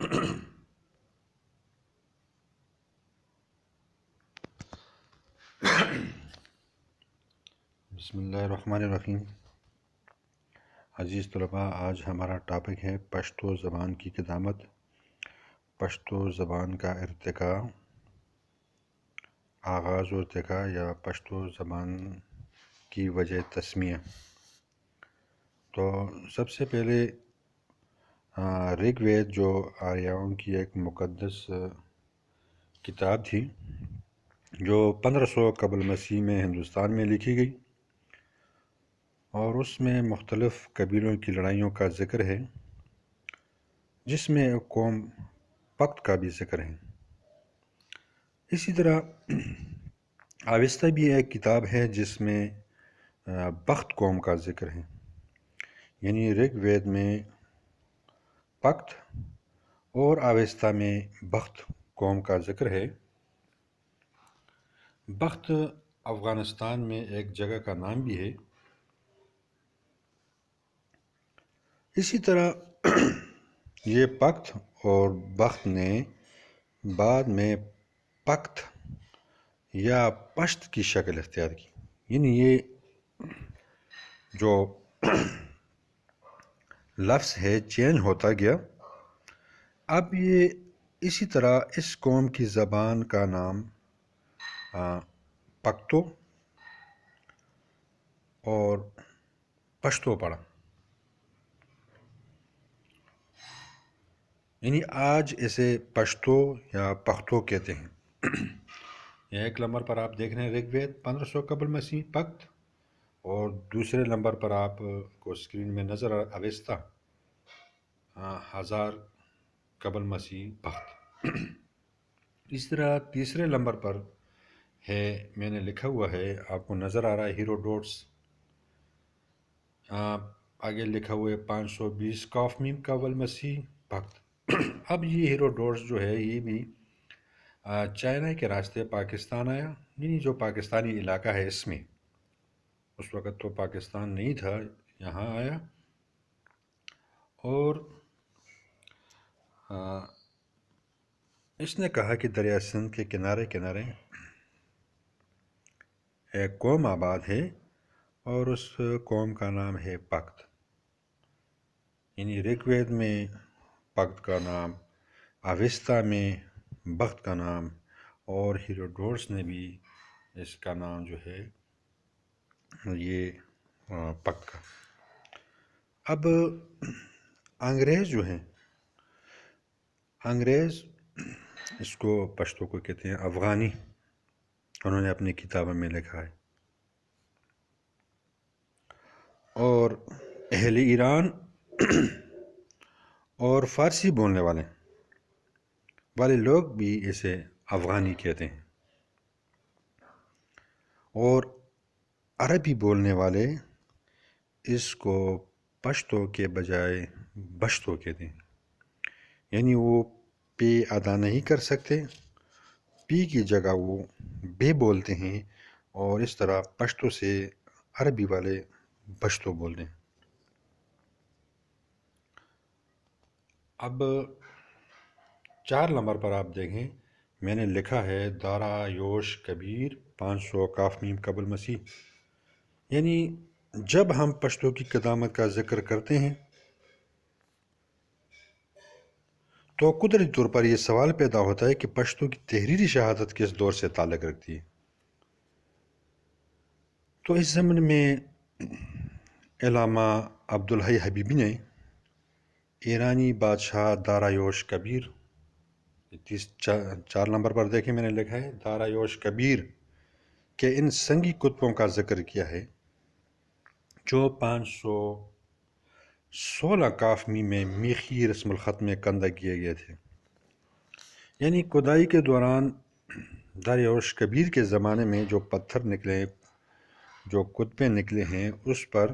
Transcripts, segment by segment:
بسم اللہ الرحمن الرحیم۔ عزیز طلباء، آج ہمارا ٹاپک ہے پشتو زبان کی قدامت، پشتو زبان کا ارتقاء، آغاز و ارتقاء یا پشتو زبان کی وجہ تسمیہ۔ تو سب سے پہلے رگ وید جو آریاؤں کی ایک مقدس کتاب تھی جو 1500 قبل مسیح میں ہندوستان میں لکھی گئی، اور اس میں مختلف قبیلوں کی لڑائیوں کا ذکر ہے، جس میں قوم پکت کا بھی ذکر ہے۔ اسی طرح آوستہ بھی ایک کتاب ہے جس میں بخت قوم کا ذکر ہے، یعنی رگ وید میں پکت اور آوستہ میں بخت قوم کا ذکر ہے۔ بخت افغانستان میں ایک جگہ کا نام بھی ہے۔ اسی طرح یہ پکت اور بخت نے بعد میں پکت یا پشت کی شکل اختیار کی، یعنی یہ جو لفظ ہے چینج ہوتا گیا۔ اب یہ اسی طرح اس قوم کی زبان کا نام پکتو اور پشتو پڑا، یعنی آج اسے پشتو یا پختو کہتے ہیں۔ ایک نمبر پر آپ دیکھ رہے ہیں رگ وید 1500 قبل مسیح پکت، اور دوسرے نمبر پر آپ کو اسکرین میں نظر اوستہ 1000 قبل مسیح بخت۔ اس طرح تیسرے نمبر پر ہے، میں نے لکھا ہوا ہے، آپ کو نظر آ رہا ہے ہیروڈوٹس، آگے لکھا ہوا ہے 520 قاف میم قبل مسیح بخت۔ اب یہ ہیروڈوٹس جو ہے یہ بھی چائنا کے راستے پاکستان آیا، یعنی جو پاکستانی علاقہ ہے اس میں، اس وقت تو پاکستان نہیں تھا، یہاں آیا، اور اس نے کہا کہ دریا سندھ کے کنارے کنارے ایک قوم آباد ہے اور اس قوم کا نام ہے پکت، یعنی رگ وید میں پکت کا نام، اوستہ میں بخت کا نام، اور ہیروڈوٹس نے بھی اس کا نام جو ہے یہ پکت کا۔ اب انگریز جو ہیں، انگریز اس کو پشتو کو کہتے ہیں افغانی، انہوں نے اپنی کتابوں میں لکھا ہے، اور اہل ایران اور فارسی بولنے والے لوگ بھی اسے افغانی کہتے ہیں، اور عربی بولنے والے اس کو پشتو کے بجائے بشتو کہتے ہیں، یعنی وہ پے ادا نہیں کر سکتے، پی کی جگہ وہ بے بولتے ہیں، اور اس طرح پشتو سے عربی والے بشتو بولتے ہیں۔ اب 4 نمبر پر آپ دیکھیں، میں نے لکھا ہے دارا یوش کبیر 500 قاف میم قبل مسیح، یعنی جب ہم پشتو کی قدامت کا ذکر کرتے ہیں تو قدرتی طور پر یہ سوال پیدا ہوتا ہے کہ پشتو کی تحریری شہادت کس دور سے تعلق رکھتی ہے۔ تو اس زمن میں علامہ عبدالحی حبیبی نے ایرانی بادشاہ دارایوش کبیر، 4 نمبر پر دیکھیں میں نے لکھا ہے دارایوش کبیر کہ ان سنگی کتبوں کا ذکر کیا ہے جو 516 قاف میم میں میخی رسم الخط میں کندہ کیے گئے تھے، یعنی کھدائی کے دوران داریوش کبیر کے زمانے میں جو پتھر نکلے، جو کتبے نکلے ہیں، اس پر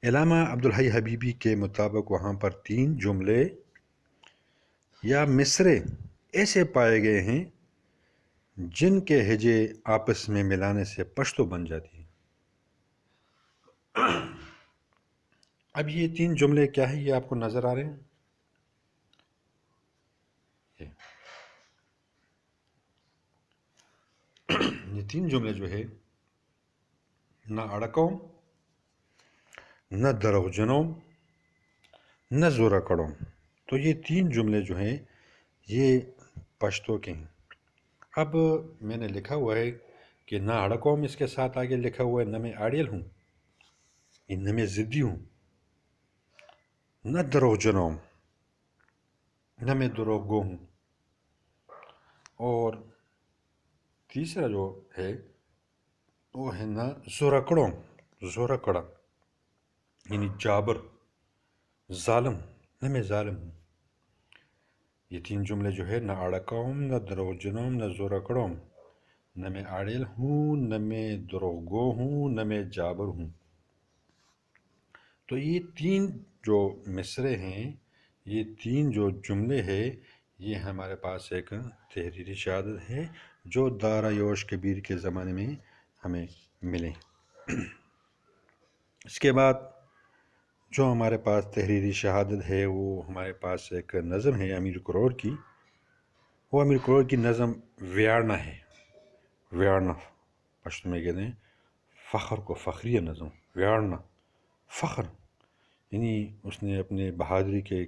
علامہ عبدالحی حبیبی کے مطابق وہاں پر 3 جملے یا مصرے ایسے پائے گئے ہیں جن کے ہجے آپس میں ملانے سے پشتو بن جاتی ہے۔ اب یہ 3 جملے کیا ہیں، یہ آپ کو نظر آ رہے ہیں۔ یہ تین جملے جو ہے نہ اڑکوم، نہ دروغجنوم، نہ زورا کڑوم، تو یہ تین جملے جو ہیں یہ پشتو کے ہیں۔ اب میں نے لکھا ہوا ہے کہ نہ اڑکوم، اس کے ساتھ آگے لکھا ہوا ہے نہ میں آڑیل ہوں، نہ میں ضدی ہوں، نہ دروغجنوم، نہ میں دروغگو ہوں، اور تیسرا جو ہے وہ ہے نہ زورکڑوم، زورکڑا یعنی جابر، ظالم، نہ میں ظالم ہوں۔ یہ تین جملے جو ہے نہ اڑکوم، نہ دروغجنوم، نہ زورکڑوم، نہ میں آڑیل ہوں، نہ میں دروغگو ہوں، نہ میں جابر ہوں۔ تو یہ تین جو مصرے ہیں، یہ تین جو جملے ہیں، یہ ہمارے پاس ایک تحریری شہادت ہے جو دارا یوش کبیر کے زمانے میں ہمیں ملے۔ اس کے بعد جو ہمارے پاس تحریری شہادت ہے وہ ہمارے پاس ایک نظم ہے امیر کروڑ کی۔ وہ امیر کروڑ کی نظم ویارنا ہے۔ ویارنا پشتو میں کہتے ہیں فخر کو، فخریہ نظم، ویارنا فخر، یعنی اس نے اپنے بہادری کے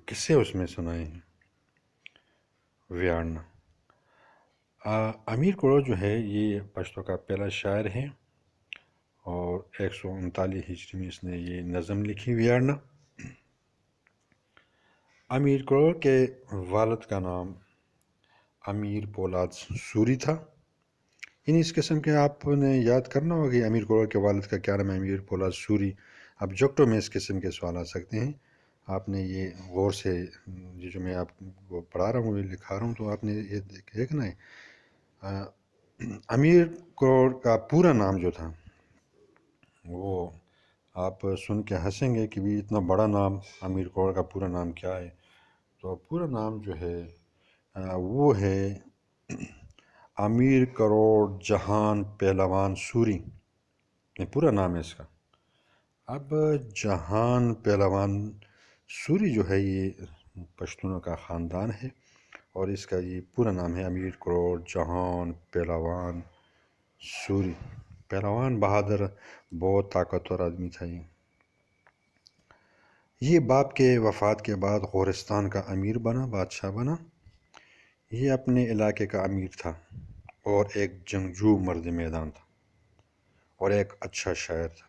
قصے اس میں سنائے ہیں۔ ویارنا امیر کروڑ جو ہے یہ پشتو کا پہلا شاعر ہے اور 139 ہجری میں اس نے یہ نظم لکھی ویارنا۔ امیر کروڑ کے والد کا نام امیر پولاد سوری تھا۔ یعنی اس قسم کے آپ نے یاد کرنا ہوگا کہ امیر کروڑ کے والد کا کیا نام ہے، امیر پولاد سوری۔ اب جوکٹو میں اس قسم کے سوال آ سکتے ہیں، آپ نے یہ غور سے جو میں آپ کو پڑھا رہا ہوں، یہ لکھا رہا ہوں، تو آپ نے یہ دیکھنا ہے امیر کروڑ کا پورا نام جو تھا وہ آپ سن کے ہنسیں گے کہ بھی اتنا بڑا نام، امیر کروڑ کا پورا نام کیا ہے؟ تو پورا نام جو ہے وہ ہے امیر کروڑ جہان پہلوان سوری، یہ پورا نام ہے اس کا۔ اب جہان پہلوان سوری جو ہے یہ پشتونوں کا خاندان ہے اور اس کا یہ پورا نام ہے امیر کروڑ جہان پہلوان سوری۔ پہلوان، بہادر، بہت طاقتور آدمی تھا یہ باپ کے وفات کے بعد غورستان کا امیر بنا، بادشاہ بنا۔ یہ اپنے علاقے کا امیر تھا اور ایک جنگجو مرد میدان تھا اور ایک اچھا شاعر تھا۔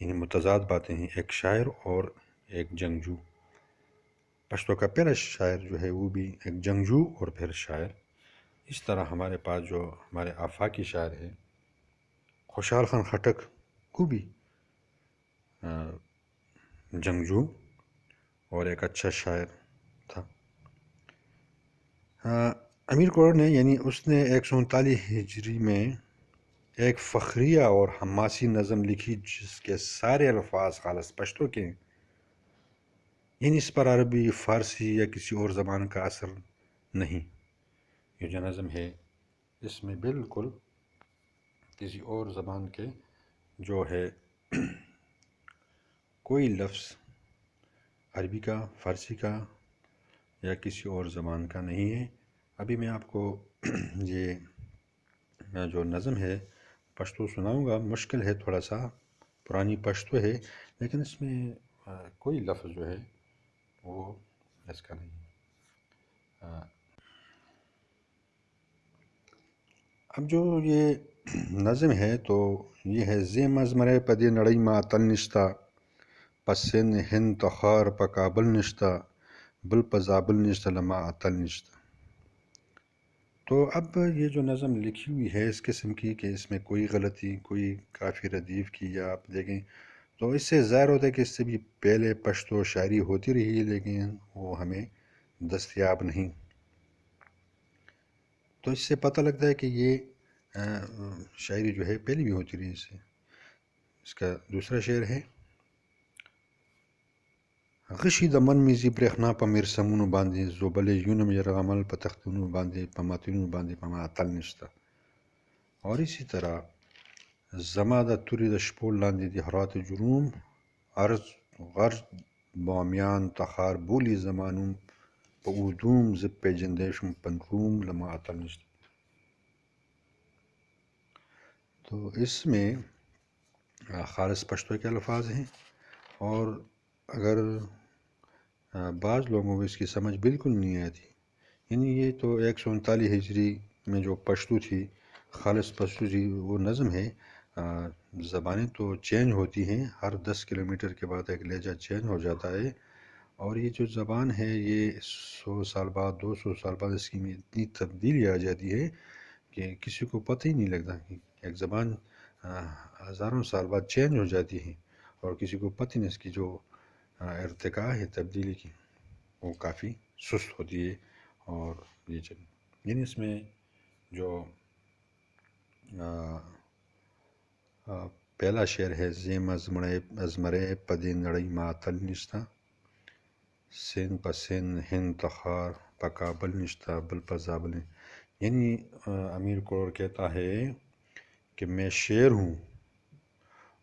یعنی متضاد باتیں ہیں، ایک شاعر اور ایک جنگجو۔ پشتو کا پہلا شاعر جو ہے وہ بھی ایک جنگجو اور پھر شاعر۔ اس طرح ہمارے پاس جو ہمارے آفاقی شاعر ہیں، خوشحال خان خٹک کو بھی جنگجو اور ایک اچھا شاعر تھا۔ امیر کروڑ نے یعنی اس نے 139 ہجری میں ایک فخریہ اور حماسی نظم لکھی جس کے سارے الفاظ خالص پشتو کے ہیں۔ یعنی اس پر عربی، فارسی یا کسی اور زبان کا اثر نہیں۔ یہ جو نظم ہے اس میں بالکل کسی اور زبان کے جو ہے کوئی لفظ عربی کا، فارسی کا یا کسی اور زبان کا نہیں ہے۔ ابھی میں آپ کو یہ جو نظم ہے پشتو سناؤں گا، مشکل ہے تھوڑا سا، پرانی پشتو ہے لیکن اس میں کوئی لفظ جو ہے وہ اس کا نہیں۔ اب جو یہ نظم ہے تو یہ ہے زی مزمرے پدی نڑی ما اتل نشتا، پسن ہند تخار پا کابل نشتا، بل پا زابل نشتا لما اتل نشتا۔ تو اب یہ جو نظم لکھی ہوئی ہے اس قسم کی کہ اس میں کوئی غلطی، کوئی کافی ردیف کی یا آپ دیکھیں تو اس سے ظاہر ہوتا ہے کہ اس سے بھی پہلے پشتو شاعری ہوتی رہی لیکن وہ ہمیں دستیاب نہیں۔ تو اس سے پتہ لگتا ہے کہ یہ شاعری جو ہے پہلے بھی ہوتی رہی اس سے۔ اس کا دوسرا شعر ہے غشی دمن میزی برخنا پا میر سمونو باندے، زوبل یونم یرغمل پا تختونو باندے، پا ماتونو باندے پا ما اتل نشتا۔ اور اسی طرح زما دا توری دا شپول لاندی دی حرات جروم، عرض غرض بامیان تخار بولی زمانوم، پا اودوم زب پیجندیشم پنروم لما اتل نشتا۔ تو اس میں خالص پشتو کے الفاظ ہیں، اور اگر بعض لوگوں کو اس کی سمجھ بالکل نہیں آتی، یعنی یہ تو 139 ہجری میں جو پشتو تھی، خالص پشتو تھی، وہ نظم ہے۔ زبانیں تو چینج ہوتی ہیں، ہر 10 کلومیٹر کے بعد ایک لہجہ چینج ہو جاتا ہے، اور یہ جو زبان ہے یہ 100 سال بعد 200 سال بعد اس کی میں اتنی تبدیلی آ جاتی ہے کہ کسی کو پتہ ہی نہیں لگتا کہ ایک زبان ہزاروں سال بعد چینج ہو جاتی ہے، اور کسی کو پتہ نہیں اس کی جو ارتقاء ہے تبدیلی کی، وہ کافی سست ہوتی ہے۔ اور یہ یعنی اس میں جو پہلا شعر ہے: زیم ازمرے پدی نڑی معطل نشتا، سین پسین ہند تخار پکابل نشتا بل پزابل۔ یعنی امیر کور کہتا ہے کہ میں شیر ہوں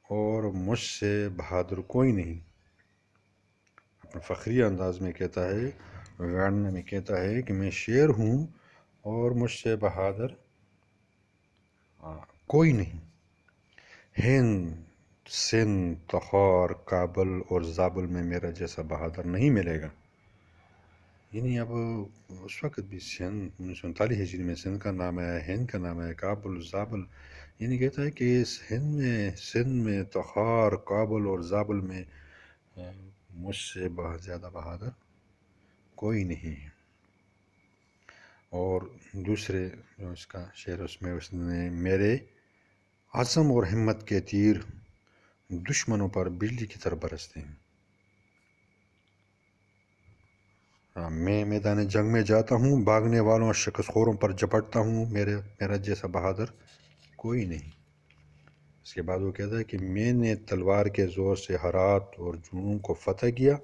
اور مجھ سے بہادر کوئی نہیں، اپنے فخری انداز میں کہتا ہے، گانے میں کہتا ہے کہ میں شیر ہوں اور مجھ سے بہادر کوئی نہیں، ہند سندھ تخار کابل اور زابل میں میرا جیسا بہادر نہیں ملے گا۔ یعنی اب اس وقت بھی سندھ 1939 ہجری میں سندھ کا نام ہے، ہند کا نام ہے، کابل زابل، یعنی کہتا ہے کہ اس سندھ میں تخار کابل اور زابل میں مجھ سے بہت زیادہ بہادر کوئی نہیں ہے۔ اور دوسرے جو اس کا شعر، اس میں اس نے: میرے عزم اور ہمت کے تیر دشمنوں پر بجلی کی طرح برستے ہیں، میں میدان جنگ میں جاتا ہوں، بھاگنے والوں اور شکست خوروں پر جپٹتا ہوں، میرا جیسا بہادر کوئی نہیں۔ اس کے بعد وہ کہتا ہے کہ میں نے تلوار کے زور سے ہرات اور جنوب کو فتح کیا،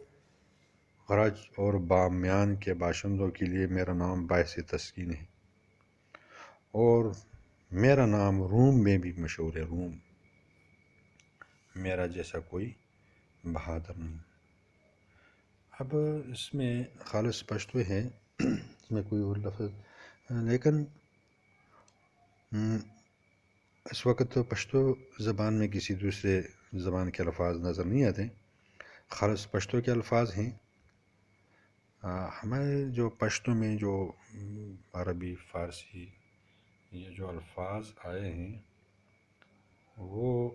غرج اور بامیان کے باشندوں کے لیے میرا نام باعث تسکین ہے، اور میرا نام روم میں بھی مشہور ہے، روم، میرا جیسا کوئی بہادر نہیں۔ اب اس میں خالص پشتو ہے، اس میں کوئی اور لفظ، لیکن اس وقت تو پشتو زبان میں کسی دوسرے زبان کے الفاظ نظر نہیں آتے، خالص پشتو کے الفاظ ہیں۔ ہمارے جو پشتو میں جو عربی فارسی یہ جو الفاظ آئے ہیں، وہ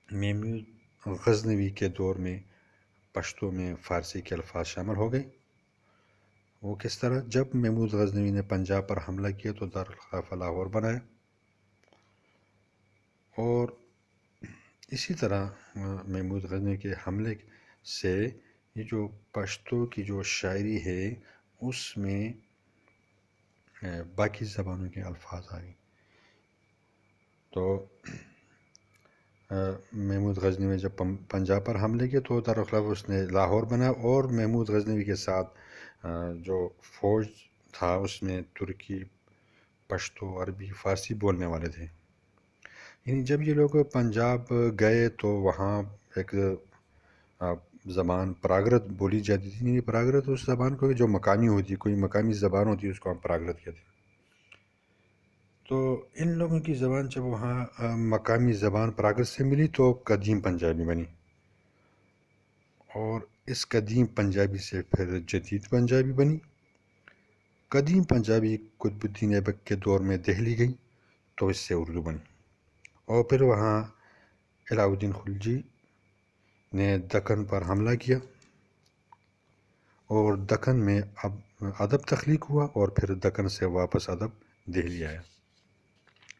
محمود غزنوی کے دور میں پشتو میں فارسی کے الفاظ شامل ہو گئے۔ وہ کس طرح؟ جب محمود غزنوی نے پنجاب پر حملہ کیا تو دارالخلافہ لاہور بنایا، اور اسی طرح محمود غزنوی کے حملے سے یہ جو پشتو کی جو شاعری ہے اس میں باقی زبانوں کے الفاظ آ گئے۔ تو محمود غزنوی نے جب پنجاب پر حملے کیے تو دارالخلافہ اس نے لاہور بنا، اور محمود غزنوی کے ساتھ جو فوج تھا اس میں ترکی، پشتو، عربی، فارسی بولنے والے تھے۔ یعنی جب یہ لوگ پنجاب گئے تو وہاں ایک زبان پراگرت بولی جاتی تھی، یعنی پراگرت اس زبان کو جو مقامی ہوتی، کوئی مقامی زبان ہوتی اس کو ہم پراگرت کہتے ہیں۔ تو ان لوگوں کی زبان جب وہاں مقامی زبان پراگرت سے ملی تو قدیم پنجابی بنی، اور اس قدیم پنجابی سے پھر جدید پنجابی بنی۔ قدیم پنجابی قطب الدین ایبک کے دور میں دہلی گئی تو اس سے اردو بنی، اور پھر وہاں علاء الدین خلجی نے دکن پر حملہ کیا، اور دکن میں ادب تخلیق ہوا، اور پھر دکن سے واپس ادب دہلی آیا۔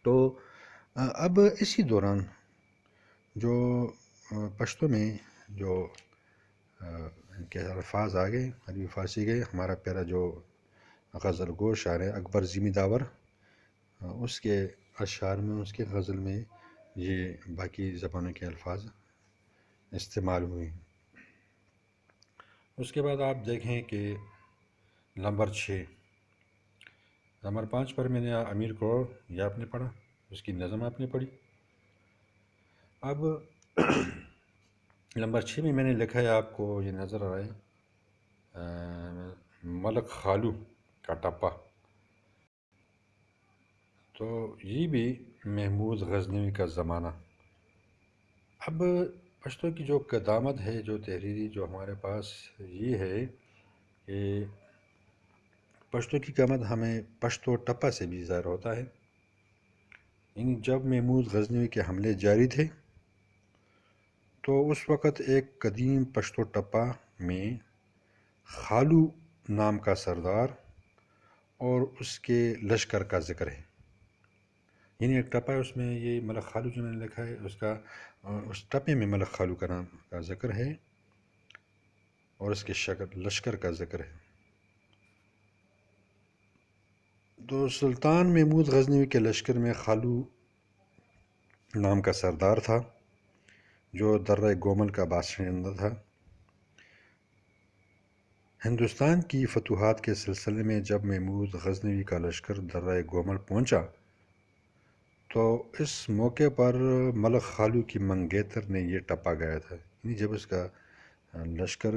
تو اب اسی دوران جو پشتو میں جو ان کے الفاظ آ گئے، عربی فارسی گئے، ہمارا پیارا جو غزل گو شاعر ہے اکبر زیمی داور، اس کے اشعار میں، اس کے غزل میں یہ باقی زبانوں کے الفاظ استعمال ہوئے۔ اس کے بعد آپ دیکھیں کہ نمبر 6، نمبر 5 پر میں نے امیر کور، یہ آپ نے پڑھا، اس کی نظم آپ نے پڑھی۔ اب نمبر 6 میں نے لکھا ہے، آپ کو یہ نظر آ رہا ہے، ملک خالو کا ٹپا۔ تو یہ بھی محمود غزنوی کا زمانہ. اب پشتو کی جو قدامت ہے، جو تحریری جو ہمارے پاس یہ ہے کہ پشتو کی قدامت ہمیں پشتو ٹپا سے بھی ظاہر ہوتا ہے. یعنی جب محمود غزنوی کے حملے جاری تھے تو اس وقت ایک قدیم پشتو ٹپا میں خالو نام کا سردار اور اس کے لشکر کا ذکر ہے. یعنی ایک ٹپا ہے، اس میں یہ ملک خالو جو میں نے لکھا ہے اس ٹپے میں ملک خالو کا نام کا ذکر ہے اور اس کے لشکر کا ذکر ہے. تو سلطان محمود غزنوی کے لشکر میں خالو نام کا سردار تھا جو درہ گومل کا باشندہ تھا. ہندوستان کی فتوحات کے سلسلے میں جب محمود غزنوی کا لشکر درہ گومل پہنچا تو اس موقع پر ملک خالو کی منگیتر نے یہ ٹپا گایا تھا. یعنی جب اس کا لشکر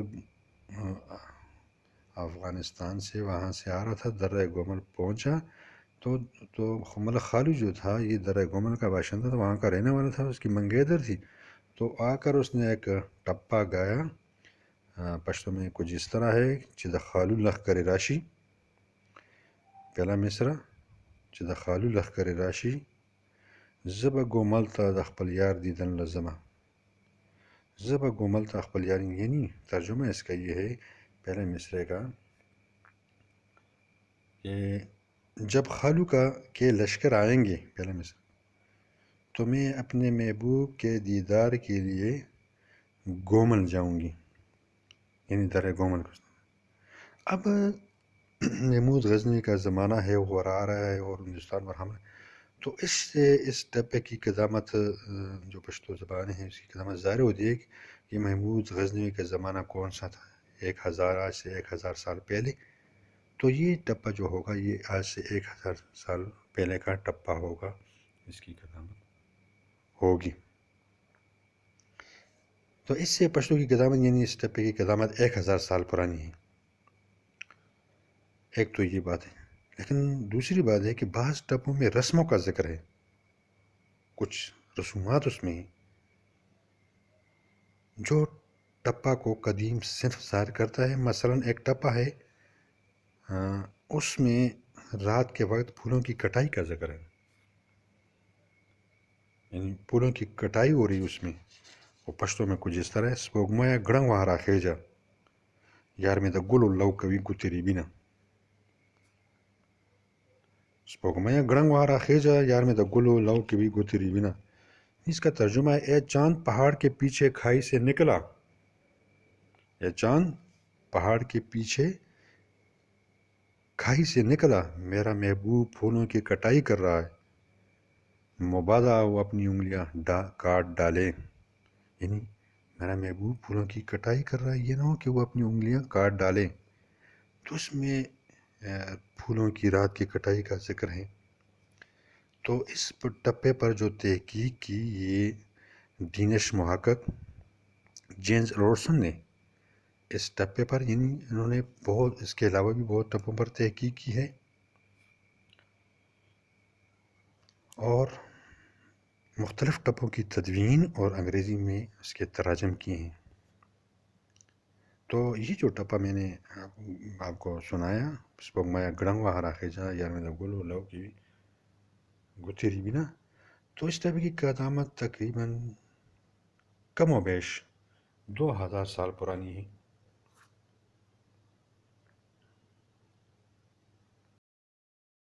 افغانستان سے وہاں سے آ رہا تھا، درہ گومل پہنچا تو ملک خالو جو تھا یہ درہ گومل کا باشندہ تھا، وہاں کا رہنے والا تھا، اس کی منگیتر تھی. تو آ کر اس نے ایک ٹپا گایا. پشتو میں کچھ اس طرح ہے: چد خالو لخکر راشی. پہلا مصرع: چد خالو لخکر راشی زب گومل تا دخپل یار دیدن لزمہ. زب گومل تا خپل یار، یعنی ترجمہ اس کا یہ ہے پہلے مصرعے کا کہ جب خالو کے لشکر آئیں گے، پہلا مصرع، تو میں اپنے محبوب کے دیدار کے لیے گومل جاؤں گی. یعنی درہ گومل کو. اب محمود غزنوی کا زمانہ ہے، وہ آ رہا ہے اور ہندوستان پر حملہ. تو اس سے اس ٹپے کی قدامت جو پشتو زبان ہے اس کی قدامت ظاہر ہوتی ہے کہ یہ محمود غزنوی کا زمانہ کون سا تھا. آج سے 1000 سال پہلے. تو یہ ٹپا جو ہوگا یہ آج سے 1000 سال پہلے کا ٹپا ہوگا، اس کی قدامت ہوگی. تو اس سے پشتو کی قدامت یعنی اس ٹپے کی قدامت 1000 سال پرانی ہے. ایک تو یہ بات ہے. لیکن دوسری بات ہے کہ بعض ٹپوں میں رسموں کا ذکر ہے، کچھ رسومات اس میں ہیں جو ٹپا کو قدیم صنف ظاہر کرتا ہے. مثلا ایک ٹپا ہے، اس میں رات کے وقت پھولوں کی کٹائی کا ذکر ہے. یعنی پھولوں کی کٹائی ہو رہی اس میں. وہ پشتوں میں کچھ اس طرح ہے: سپوگمایا گڑنگ وہارا خیجا یار میں دا گلو لو کبھی گتری بینا. سپوگمایا گڑنگ وہارا خیجا یار میں دا گلو لو کبھی گتری بینا. اس کا ترجمہ ہے: اے چاند پہاڑ کے پیچھے کھائی سے نکلا. اے چاند پہاڑ کے پیچھے کھائی سے نکلا، میرا محبوب پھولوں کی کٹائی کر رہا ہے. مبادا وہ اپنی انگلیاں کاٹ ڈالے. یعنی میرا محبوب پھولوں کی کٹائی کر رہا ہے، یہ نہ ہو کہ وہ اپنی انگلیاں کاٹ ڈالے. تو اس میں پھولوں کی رات کی کٹائی کا ذکر ہے. تو اس ٹپے پر جو تحقیق کی یہ ڈینش محقق جیمز روڈسن نے اس ٹپے پر، یعنی انہوں نے بہت اس کے علاوہ بھی بہت ٹپوں پر تحقیق کی ہے اور مختلف ٹپوں کی تدوین اور انگریزی میں اس کے تراجم کیے ہیں. تو یہ جو ٹپا میں نے آپ کو سنایا، سپوگمایا گڑنگ وہارا خیجا یار میں دا گلو لو کی گتری بینا، تو اس ٹپے کی قدامت تقریباً کم و بیش 2000 سال پرانی ہے.